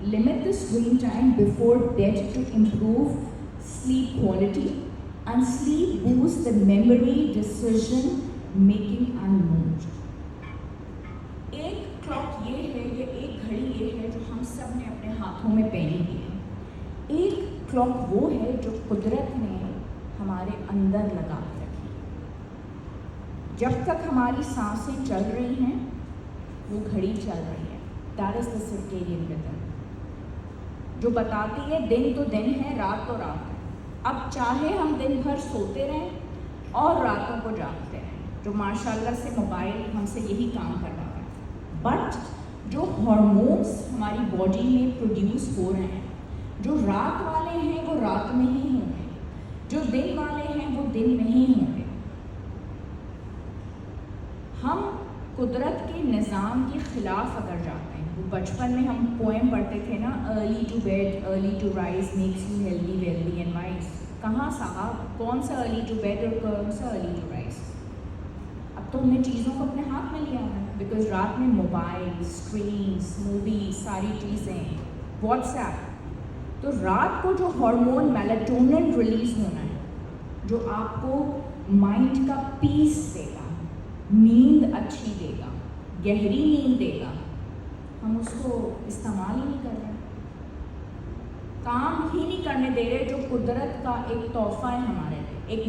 limit the screen time before bed to improve sleep quality, and sleep boosts the memory, decision making and mood. एक clock ये है, ये एक घड़ी ये है जो हम सब ने अपने हाथों में पहनी हुई है. एक क्लॉक वो है जो कुदरत ने हमारे अंदर लगा के रखी. जब तक हमारी सांसें चल रही हैं वो घड़ी चल रही है. That is the circadian rhythm, जो बताती है दिन तो दिन है, रात तो रात है. अब चाहे हम दिन भर सोते रहें और रातों को जागते रहें, जो माशाल्लाह से मोबाइल हमसे यही काम करवा रहा है. बट जो हार्मोन्स हमारी बॉडी में प्रोड्यूस हो रहे हैं, जो रात वाले हैं वो रात में ही होंगे, जो दिन वाले हैं वो दिन में ही होंगे. हम कुदरत के निज़ाम के ख़िलाफ़ अगर जाते हैं, वो बचपन में हम पोएम पढ़ते थे ना, early to bed early to rise makes you healthy wealthy and wise. कहाँ साहब, कौन सा अर्ली टू बेड और कौन सा अर्ली टू राइज? अब तो हमने चीज़ों को अपने हाथ में लिया है, बिकॉज रात में मोबाइल, स्क्रीन्स, मूवीज, सारी चीज़ें, व्हाट्सएप. तो रात को जो हार्मोन मेलाटोनिन रिलीज़ होना है, जो आपको माइंड का पीस देगा, नींद अच्छी देगा, गहरी नींद देगा, हम उसको इस्तेमाल ही नहीं कर रहे, काम ही नहीं करने दे रहे, जो कुदरत का एक तोहफा है हमारे लिए, एक